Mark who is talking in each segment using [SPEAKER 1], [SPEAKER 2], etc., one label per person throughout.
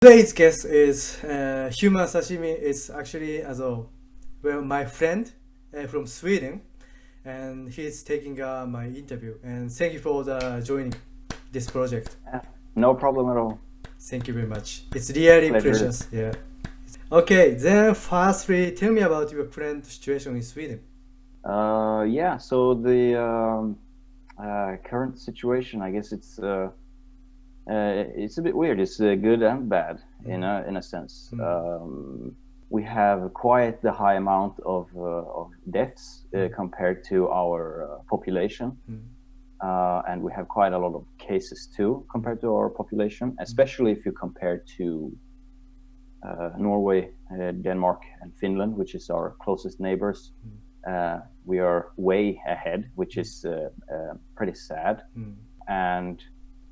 [SPEAKER 1] Today's guest is Human Sashimi. Is actually my friend from Sweden, and he's taking my interview. And thank you for joining this project.
[SPEAKER 2] No problem at all.
[SPEAKER 1] Thank you very much. It's really
[SPEAKER 2] Pleasure.
[SPEAKER 1] precious. Yeah. Okay. Then firstly, tell me about your current situation in Sweden.
[SPEAKER 2] Yeah, so the current situation, I guess it's a bit weird. It's good and bad in a sense. We have quite the high amount of deaths compared to our population, and we have quite a lot of cases too compared to our population, especially if you compare to Norway, Denmark, and Finland, which is our closest neighbors. We are way ahead, which is pretty sad. And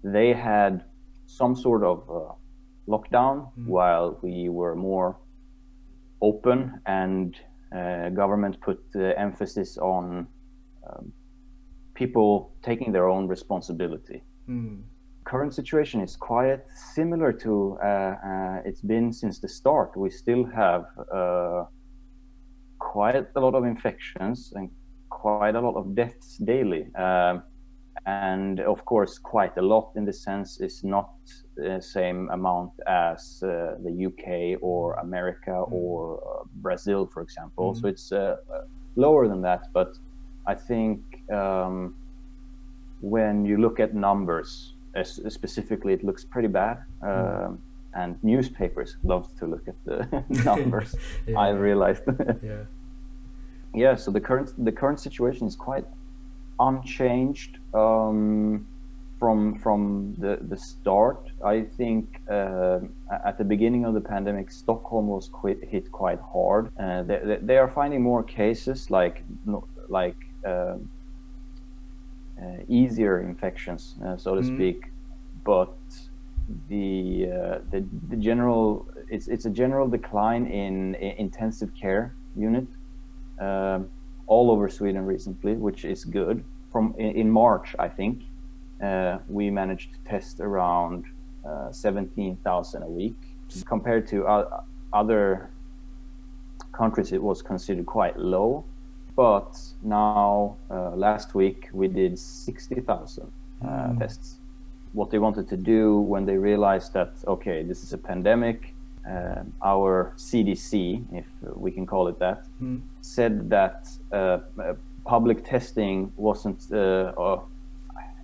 [SPEAKER 2] they had some sort of lockdown while we were more open, and government put emphasis on people taking their own responsibility. Current situation is quite similar to it's been since the start. We still have quite a lot of infections and quite a lot of deaths daily. And of course, quite a lot in the sense is not the same amount as the UK or America or Brazil, for example. So it's lower than that. But I think when you look at numbers, specifically, it looks pretty bad. And newspapers love to look at the numbers.
[SPEAKER 1] Yeah.
[SPEAKER 2] I realized.
[SPEAKER 1] Yeah.
[SPEAKER 2] Yeah. So the current situation is quite unchanged from the start. I think at the beginning of the pandemic, Stockholm was hit quite hard. They are finding more cases like easier infections, so to speak, but the general it's a general decline in intensive care unit all over Sweden recently, which is good. In March, I think we managed to test around 17,000 a week. Compared to other countries, it was considered quite low. But now, last week, we did 60,000 tests. What they wanted to do when they realized that, okay, this is a pandemic, our CDC, if we can call it that, said that public testing wasn't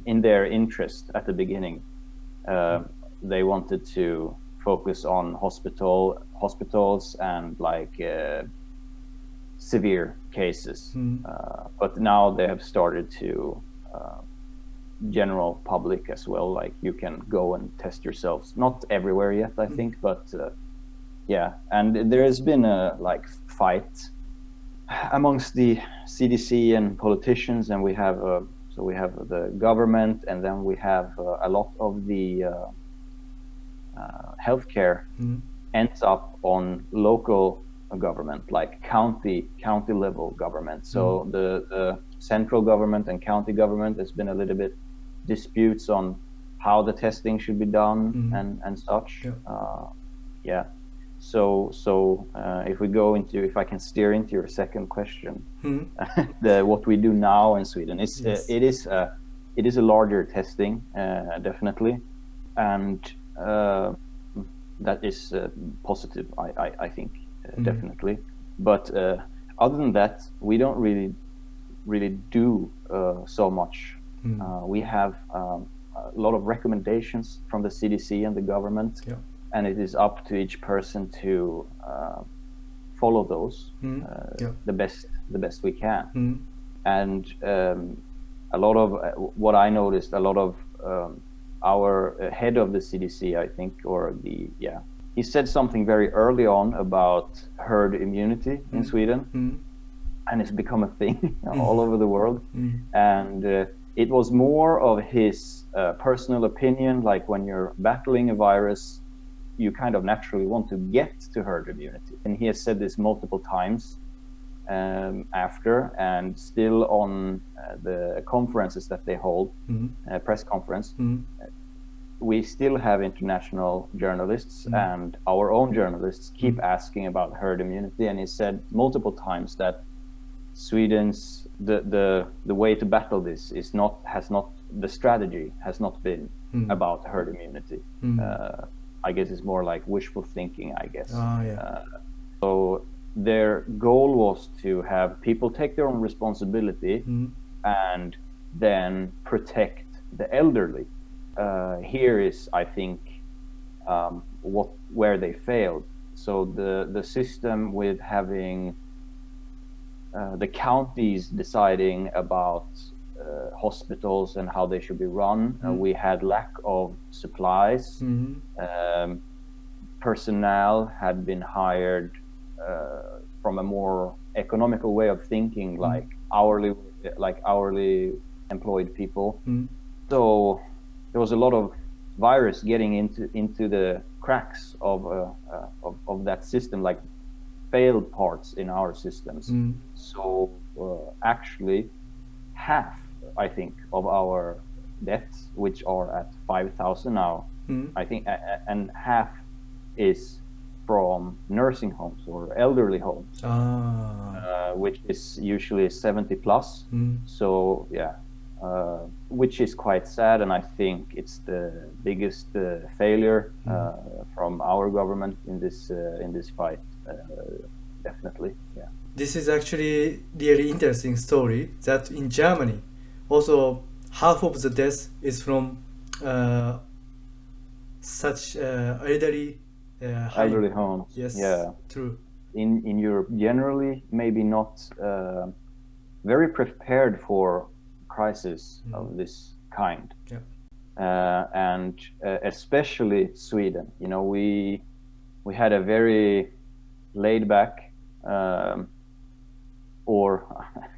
[SPEAKER 2] in their interest at the beginning. They wanted to focus on hospitals and severe cases. But now they have started to general public as well, like you can go and test yourselves. Not everywhere yet, I think, but yeah. And there has been a fight amongst the CDC and politicians, and we have the government, and then we have a lot of the healthcare ends up on local government, like county level government. So the central government and county government, there's been a little bit disputes on how the testing should be done and such. Yeah. So if I can steer into your second question, what we do now in Sweden is it is a larger testing, definitely, and that is positive. I think definitely. But other than that, we don't really do so much. We have a lot of recommendations from the CDC and the government. Yeah. And it is up to each person to follow those the best we can. And a lot of what I noticed, a lot of our head of the CDC, I think, he said something very early on about herd immunity in Sweden, and it's become a thing all over the world. And it was more of his personal opinion, like when you're battling a virus, you kind of naturally want to get to herd immunity. And he has said this multiple times after, and still on the conferences that they hold, press conference, we still have international journalists, and our own journalists keep asking about herd immunity. And he said multiple times that Sweden's the way to battle this the strategy has not been about herd immunity. I guess it's more like wishful thinking, I guess. So their goal was to have people take their own responsibility and then protect the elderly. Here is, I think, where they failed. So the system with having the counties deciding about hospitals and how they should be run, we had lack of supplies. Personnel had been hired from a more economical way of thinking, like hourly employed people. So there was a lot of virus getting into the cracks of that system, like failed parts in our systems. So actually half, I think, of our deaths, which are at 5,000 now, I think, and half is from nursing homes or elderly homes, which is usually 70 plus. So yeah, which is quite sad, and I think it's the biggest failure from our government in this fight. Definitely, yeah.
[SPEAKER 1] This is actually really interesting story that in Germany, also half of the deaths is from such elderly
[SPEAKER 2] homes.
[SPEAKER 1] Yes,
[SPEAKER 2] yeah,
[SPEAKER 1] true.
[SPEAKER 2] In Europe, generally, maybe not very prepared for crisis of this kind. And especially Sweden. You know, we had a very laid back or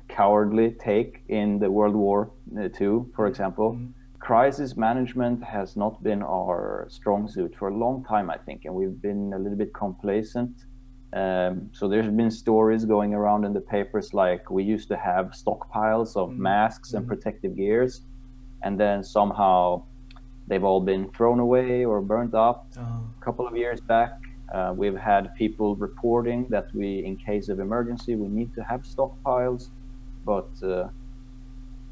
[SPEAKER 2] cowardly take in the World War II, for example. Crisis management has not been our strong suit for a long time, I think, and we've been a little bit complacent. So there's been stories going around in the papers like we used to have stockpiles of masks and protective gears, and then somehow they've all been thrown away or burnt up. A couple of years back, we've had people reporting that in case of emergency, we need to have stockpiles, but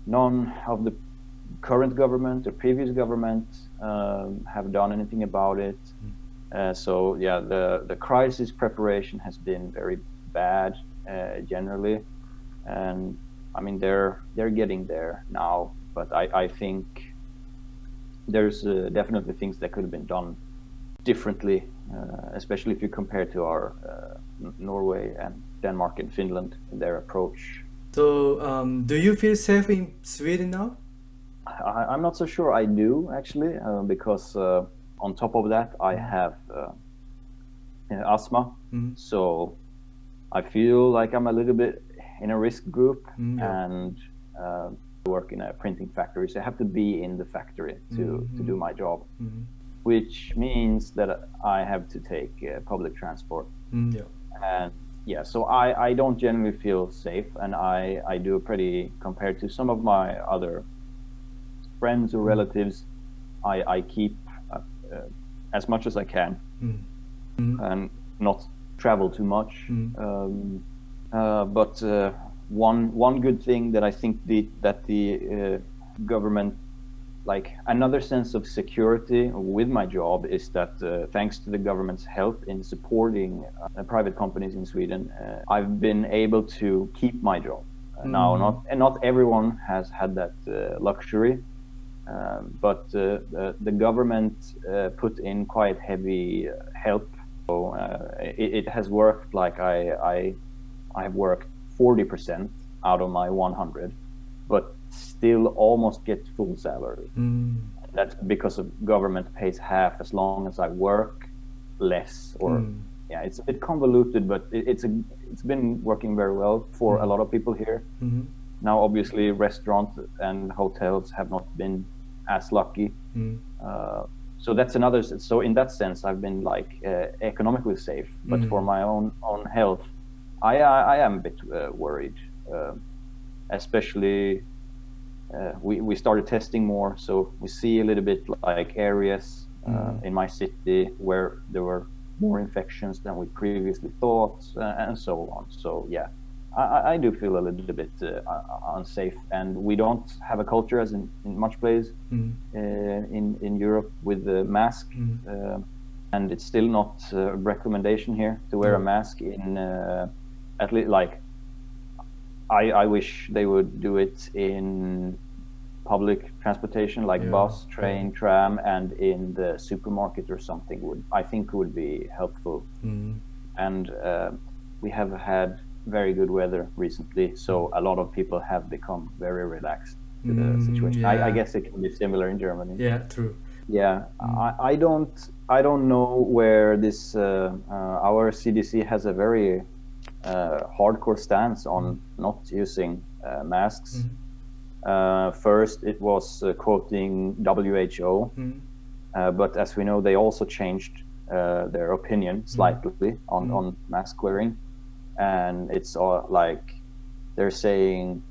[SPEAKER 2] none of the current government or previous government have done anything about it. So yeah, the crisis preparation has been very bad generally, and I mean they're getting there now, but I think there's definitely things that could have been done differently, especially if you compare to our Norway and Denmark and Finland, their approach.
[SPEAKER 1] So do you feel safe in Sweden now?
[SPEAKER 2] I'm not so sure I do, actually, because on top of that, I have asthma. So I feel like I'm a little bit in a risk group, and work in a printing factory. So I have to be in the factory to do my job, which means that I have to take public transport. And yeah, so I don't generally feel safe, and I do pretty, compared to some of my other friends or relatives, I keep as much as I can and not travel too much. But one good thing that I think that the government, like another sense of security with my job, is that thanks to the government's help in supporting private companies in Sweden, I've been able to keep my job. Now, not everyone has had that luxury. But the government put in quite heavy help. So it has worked. Like I have worked 40% out of my 100, but still almost get full salary. That's because of government pays half as long as I work less. Or yeah, it's a bit convoluted, but it's been working very well for a lot of people here. Now, obviously, restaurants and hotels have not been as lucky. So that's another. So in that sense, I've been like economically safe. But for my own health, I am a bit worried, especially we started testing more, so we see a little bit like areas in my city where there were more infections than we previously thought, and so on. So yeah, I do feel a little bit unsafe, and we don't have a culture as in much places in Europe with the mask, and it's still not a recommendation here to wear a mask in at least like I wish they would do it in public transportation like bus, train, tram, and in the supermarket or something would be helpful. And we have had very good weather recently, so a lot of people have become very relaxed to the situation. I guess it can be similar in Germany.
[SPEAKER 1] Yeah, true.
[SPEAKER 2] Yeah, I don't know where this our CDC has a very hardcore stance on not using masks. First, it was quoting WHO, but as we know, they also changed their opinion slightly on mask wearing, and it's like they're saying,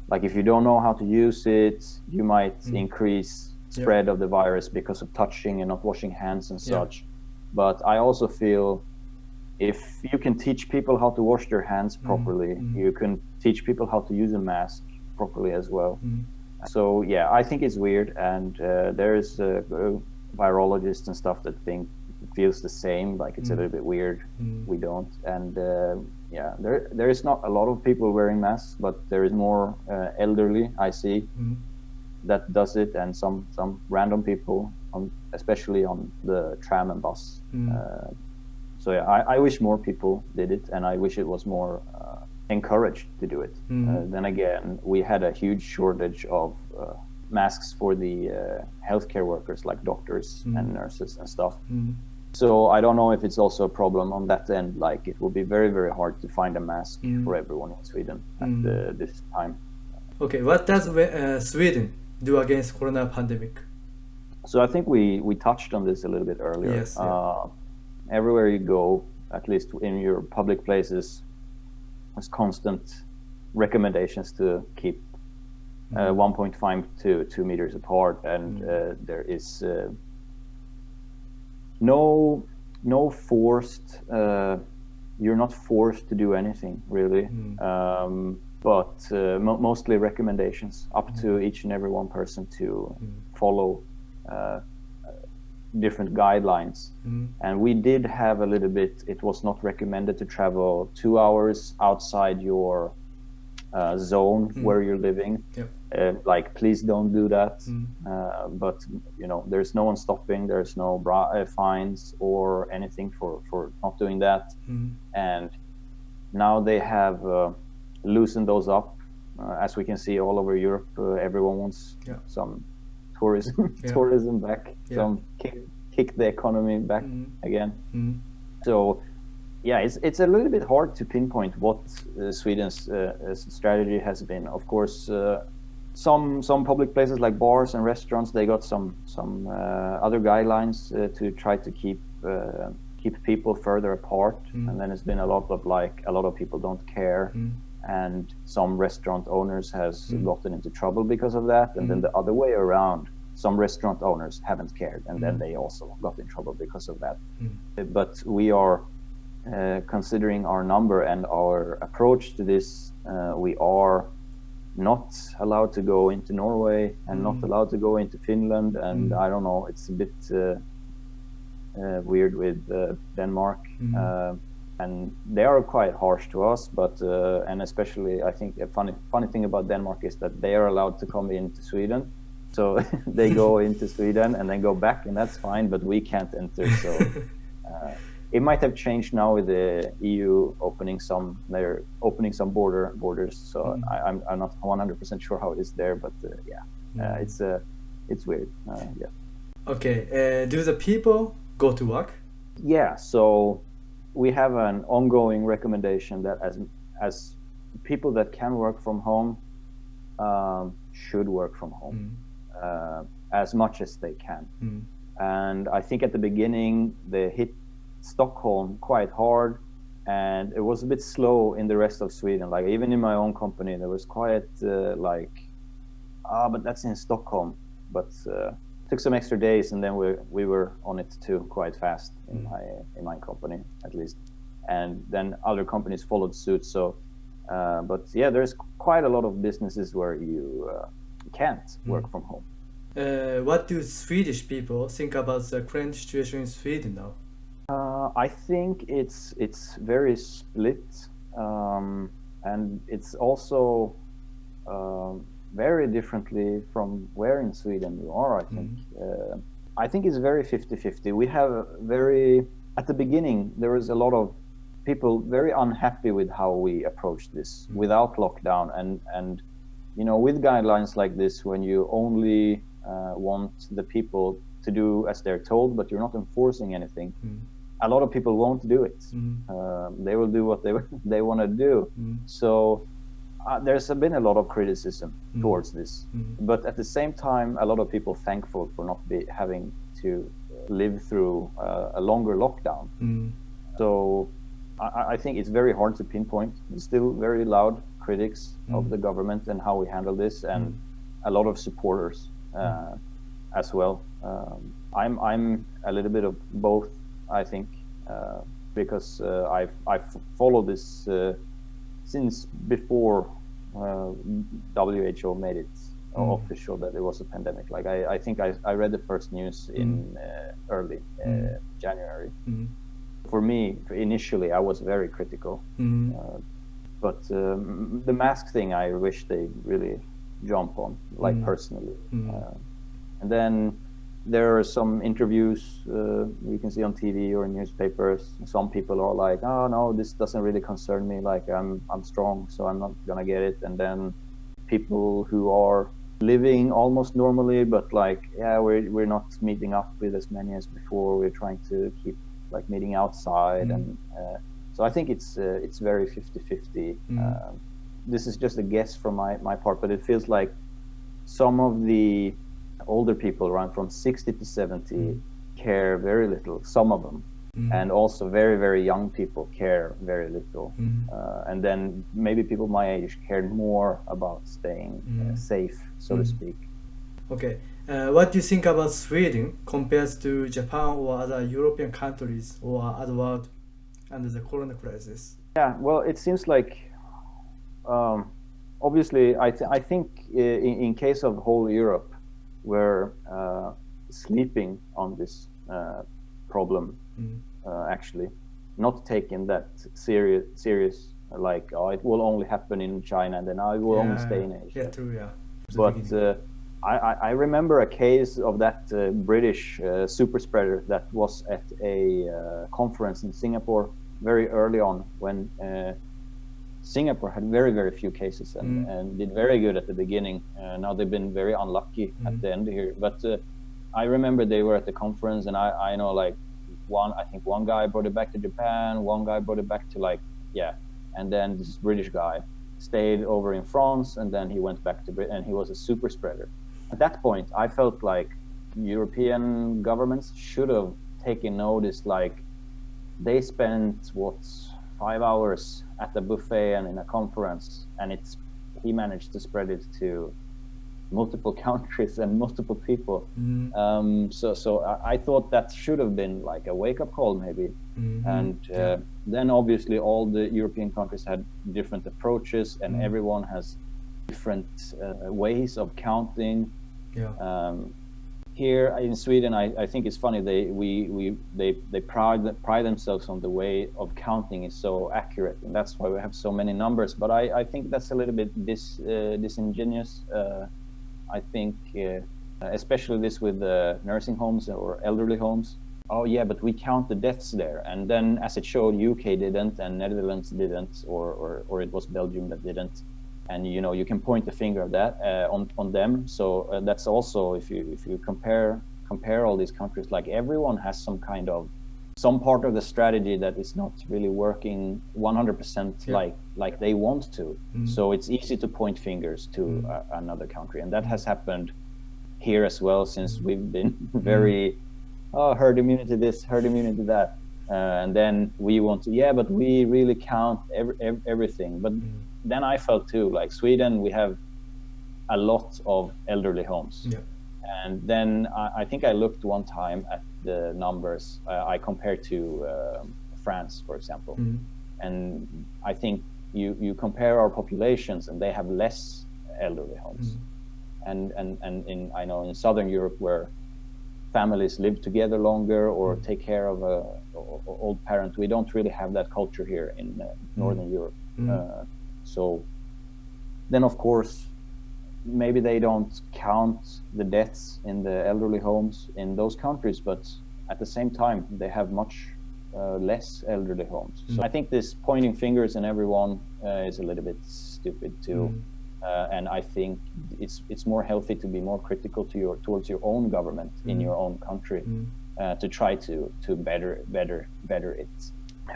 [SPEAKER 2] like if you don't know how to use it, you might increase spread of the virus because of touching and not washing hands and such. But I also feel if you can teach people how to wash their hands properly, you can teach people how to use a mask properly as well. So yeah, I think it's weird, and there's virologists and stuff that think it feels the same, like it's a little bit weird. We don't, and yeah, there is not a lot of people wearing masks, but there is more elderly I see that does it, and some random people, especially on the tram and bus. So yeah, I wish more people did it, and I wish it was more encouraged to do it. Then again, we had a huge shortage of masks for the healthcare workers, like doctors and nurses and stuff. So I don't know if it's also a problem on that end. Like it will be very, very hard to find a mask for everyone in Sweden at this time.
[SPEAKER 1] Okay, what does Sweden do against corona pandemic?
[SPEAKER 2] So I think we touched on this a little bit earlier.
[SPEAKER 1] Yes.
[SPEAKER 2] Everywhere you go, at least in your public places, there's constant recommendations to keep 1.5 to 2 meters apart, and there is no forced. You're not forced to do anything really, but mostly recommendations up to each and every one person to follow different guidelines. And we did have a little bit, it was not recommended to travel 2 hours outside your zone where you're living. Like please don't do that. But you know, there's no one stopping, there's no fines or anything for not doing that. And now they have loosened those up. As we can see all over Europe, everyone wants some tourism back, some kick the economy back again. So yeah, it's a little bit hard to pinpoint what Sweden's strategy has been. Of course, some public places like bars and restaurants, they got some other guidelines to try to keep people further apart. And then it's been a lot of people don't care. And some restaurant owners has gotten into trouble because of that, and then the other way around, some restaurant owners haven't cared, and then they also got in trouble because of that. But we are considering our number and our approach to this, we are not allowed to go into Norway and not allowed to go into Finland, and I don't know, it's a bit weird with Denmark. And they are quite harsh to us, but and especially I think a funny thing about Denmark is that they are allowed to come into Sweden, so they go into Sweden and then go back, and that's fine, but we can't enter. So it might have changed now with the EU they're opening some borders. So I'm not 100% sure how it is there, but it's weird.
[SPEAKER 1] Okay, do the people go to work?
[SPEAKER 2] Yeah, so we have an ongoing recommendation that as people that can work from home should work from home as much as they can. And I think at the beginning they hit Stockholm quite hard, and it was a bit slow in the rest of Sweden. Like even in my own company, there was quite but that's in Stockholm. But took some extra days, and then we were on it too quite fast in my company at least, and then other companies followed suit. So, but yeah, there's quite a lot of businesses where you can't work from home.
[SPEAKER 1] What do Swedish people think about the current situation in Sweden now?
[SPEAKER 2] I think it's very split, and it's also very differently from where in Sweden you are. I think it's very 50-50. We have at the beginning there was a lot of people very unhappy with how we approached this without lockdown, and with guidelines like this, when you only want the people to do as they're told, but you're not enforcing anything. A lot of people won't do it. They will do what they want to do. So there's been a lot of criticism towards this, but at the same time, a lot of people thankful for not having to live through a longer lockdown. So I think it's very hard to pinpoint. There's still very loud critics of the government and how we handle this, and a lot of supporters as well. I'm a little bit of both, I think, because I've followed this since before WHO made it official that it was a pandemic. Like I think I read the first news in early January. For me, initially, I was very critical, but the mask thing, I wish they really jump on, like personally. And then there are some interviews you can see on TV or in newspapers. Some people are like, "Oh no, this doesn't really concern me. Like I'm strong, so I'm not gonna get it." And then people who are living almost normally, but like, yeah, we're not meeting up with as many as before. We're trying to keep like meeting outside, and so I think it's very 50-50. This is just a guess from my part, but it feels like some of the older people around from 60 to 70 care very little, some of them, and also very, very young people care very little. And then maybe people my age cared more about staying safe, so to speak.
[SPEAKER 1] Okay. What do you think about Sweden compared to Japan or other European countries or other world under the corona crisis?
[SPEAKER 2] Yeah, well, it seems like obviously I think in case of whole Europe, we're sleeping on this problem, actually not taking that serious like, oh, it will only happen in China, and then I will only stay in Asia.
[SPEAKER 1] Yeah, true, yeah.
[SPEAKER 2] But I remember a case of that British super spreader that was at a conference in Singapore very early on, when Singapore had very, very few cases and did very good at the beginning. Now they've been very unlucky at the end here. But I remember they were at the conference, and I know like I think one guy brought it back to Japan, one guy brought it back to and then this British guy stayed over in France, and then he went back to Britain, and he was a super spreader. At that point, I felt like European governments should have taken notice. Like, they spent 5 hours at the buffet and in a conference, and he managed to spread it to multiple countries and multiple people. So I thought that should have been like a wake-up call, maybe. And then obviously all the European countries had different approaches, and everyone has different ways of counting. Here in Sweden, I think it's funny, they pride themselves on the way of counting is so accurate, and that's why we have so many numbers. But I think that's a little bit disingenuous. I think especially this with nursing homes or elderly homes. Oh yeah, but we count the deaths there, and then as it showed, UK didn't, and Netherlands didn't, or it was Belgium that didn't. And you can point the finger of that on them. So that's also, if you compare all these countries, like everyone has some part of the strategy that is not really working 100% like they want to. So it's easy to point fingers to another country, and that has happened here as well, since we've been very herd immunity this, herd immunity that, and then we want to but we really count everything. But then I felt too, like Sweden, we have a lot of elderly homes.
[SPEAKER 1] Yeah.
[SPEAKER 2] And then I think I looked one time at the numbers. I compared to France, for example, and I think you compare our populations, and they have less elderly homes. And in, I know in Southern Europe, where families live together longer or take care of a old parent, we don't really have that culture here in Northern Europe. So then, of course, maybe they don't count the deaths in the elderly homes in those countries, but at the same time, they have much less elderly homes. So I think this pointing fingers in everyone is a little bit stupid too. And I think it's more healthy to be more critical towards your own government in your own country, to try to better it.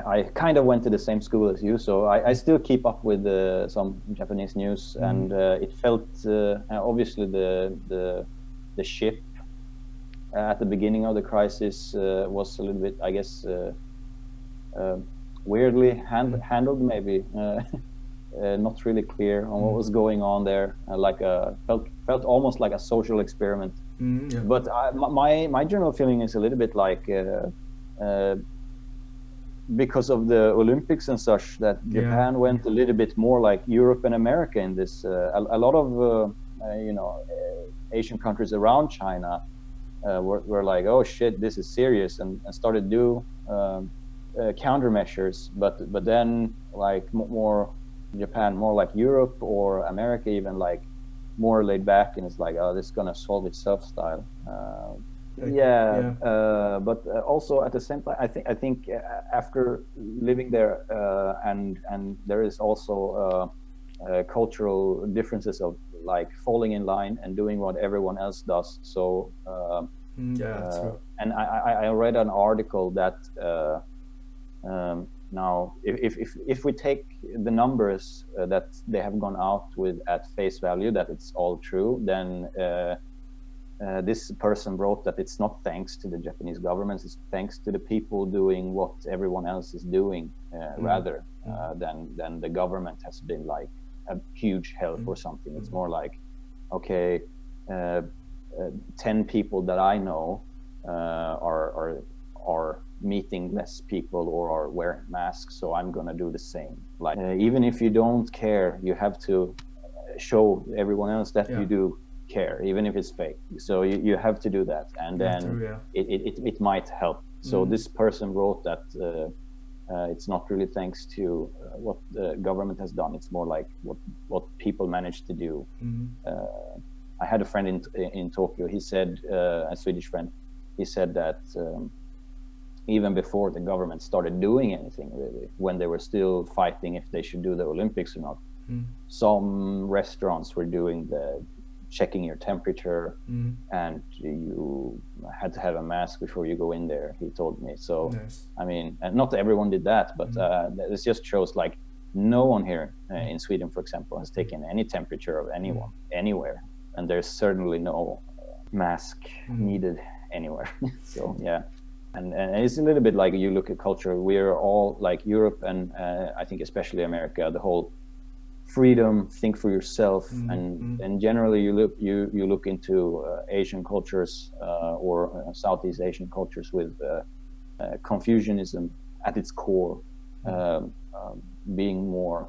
[SPEAKER 2] I kind of went to the same school as you, so I still keep up with some Japanese news, and it felt obviously the ship at the beginning of the crisis was a little bit, I guess, weirdly handled, maybe. Not really clear on what was going on there. Felt almost like a social experiment.
[SPEAKER 1] Yeah.
[SPEAKER 2] But my general feeling is a little bit like because of the Olympics and such, that Japan went a little bit more like Europe and America in this. A lot of Asian countries around China were like, oh shit, this is serious, and started do countermeasures. But then like more Japan, more like Europe or America, even like more laid back, and it's like, oh, this is gonna solve itself style. But also at the same time, I think after living there, and there is also cultural differences of like falling in line and doing what everyone else does. So
[SPEAKER 1] that's true.
[SPEAKER 2] And I read an article that now if we take the numbers that they have gone out with at face value, that it's all true, then this person wrote that it's not thanks to the Japanese government, it's thanks to the people doing what everyone else is doing, rather than the government has been like a huge help or something. It's more like, okay, 10 people that I know are meeting less people or are wearing masks, so I'm gonna do the same. Like even if you don't care, you have to show everyone else that you do care, even if it's fake. So you have to do that, and then it might help. So this person wrote that it's not really thanks to what the government has done. It's more like what people managed to do. I had a friend in Tokyo. He said, a Swedish friend, he said that even before the government started doing anything, really, when they were still fighting if they should do the Olympics or not, some restaurants were doing the checking your temperature, and you had to have a mask before you go in there, he told me. So
[SPEAKER 1] Nice.
[SPEAKER 2] I mean, not everyone did that, but this just shows like no one here in Sweden, for example, has taken any temperature of anyone anywhere, and there's certainly no mask needed anywhere. So yeah. And it's a little bit like, you look at culture, we're all like Europe and I think especially America, the whole freedom, think for yourself, and generally you look into Asian cultures or Southeast Asian cultures with Confucianism at its core, being more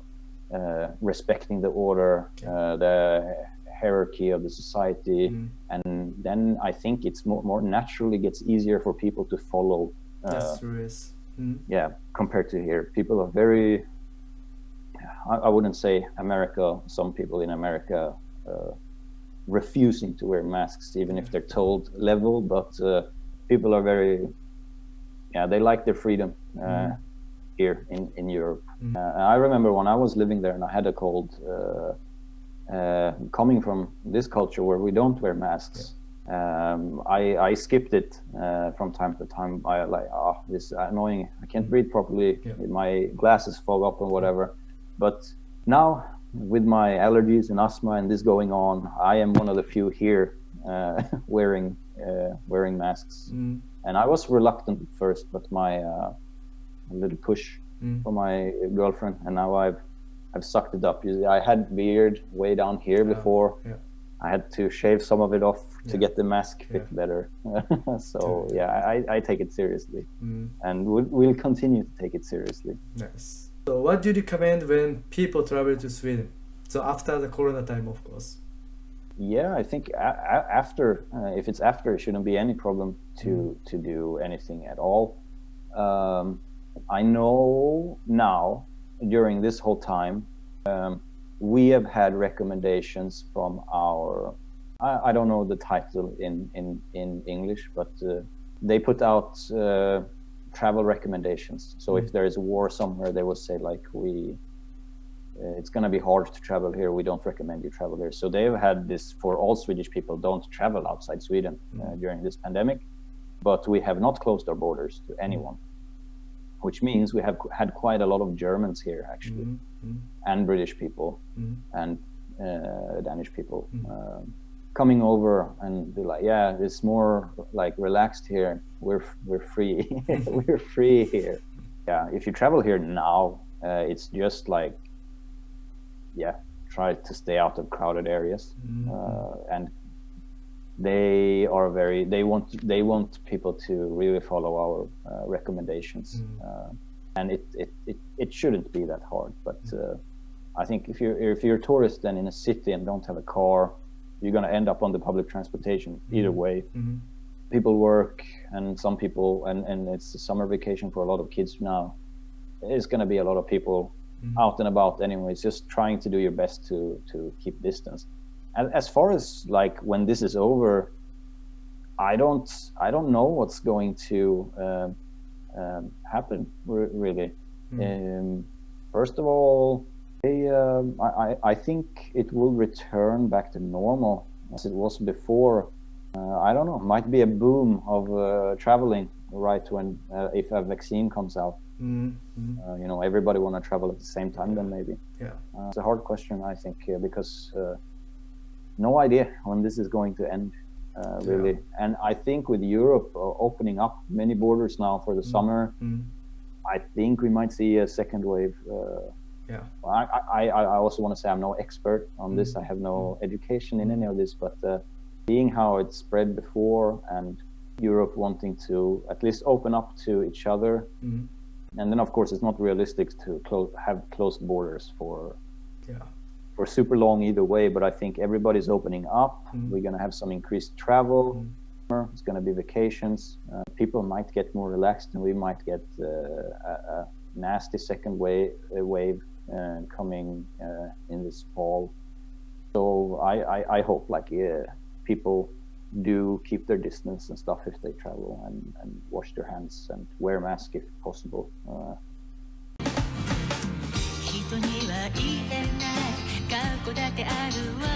[SPEAKER 2] respecting the order, the hierarchy of the society, and then I think it's more naturally gets easier for people to follow.
[SPEAKER 1] That's true. Yes.
[SPEAKER 2] Yeah, compared to here, people are very. I wouldn't say America. Some people in America refusing to wear masks, even if they're told level. But people are very. Yeah, they like their freedom here in Europe. I remember when I was living there and I had a cold. Coming from this culture where we don't wear masks, I skipped it from time to time. I like, this is annoying. I can't breathe properly. My glasses fog up and whatever. But now with my allergies and asthma and this going on, I am one of the few here wearing masks. And I was reluctant at first, but a little push from my girlfriend, and now I've sucked it up. I had beard way down here before, I had to shave some of it off to
[SPEAKER 1] Yeah.
[SPEAKER 2] get the mask fit
[SPEAKER 1] Yeah.
[SPEAKER 2] better. So yeah, I take it seriously,
[SPEAKER 1] Mm.
[SPEAKER 2] and we'll continue to take it seriously.
[SPEAKER 1] Nice. So what do you recommend when people travel to Sweden? So after the Corona time, of course.
[SPEAKER 2] Yeah, I think after, if it's after, it shouldn't be any problem to do anything at all. I know now during this whole time, we have had recommendations from our, I don't know the title in English, but they put out travel recommendations. So if there is a war somewhere, they will say like, it's going to be hard to travel here. We don't recommend you travel here. So they've had this for all Swedish people, don't travel outside Sweden during this pandemic. But we have not closed our borders to anyone, which means we have had quite a lot of Germans here actually, and British people and Danish people coming over and be like, yeah, it's more like relaxed here. We're free. We're free here. Yeah, if you travel here now, it's just like, yeah, try to stay out of crowded areas, and they want people to really follow our recommendations, and it shouldn't be that hard. But I think if you're a tourist then in a city and don't have a car, you're going to end up on the public transportation either way. People work, and some people, and it's a summer vacation for a lot of kids now. It's going to be a lot of people out and about anyways, just trying to do your best to keep distance. And as far as like when this is over, I don't know what's going to happen really. First of all, I think it will return back to normal as it was before. I don't know, might be a boom of traveling right when if a vaccine comes out. You know, everybody want to travel at the same time, then maybe. It's a hard question, I think, because no idea when this is going to end, really. And I think with Europe opening up many borders now for the summer, I think we might see a second wave. I also want to say I'm no expert on this. I have no education in any of this, but seeing how it spread before and Europe wanting to at least open up to each other. And then, of course, it's not realistic to have closed borders for super long either way. But I think everybody's opening up. We're going to have some increased travel. It's going to be vacations. People might get more relaxed, and we might get a nasty second wave coming in this fall. So I hope people do keep their distance and stuff if they travel, and wash their hands and wear masks if possible.
[SPEAKER 3] 人には言えない過去だってあるわ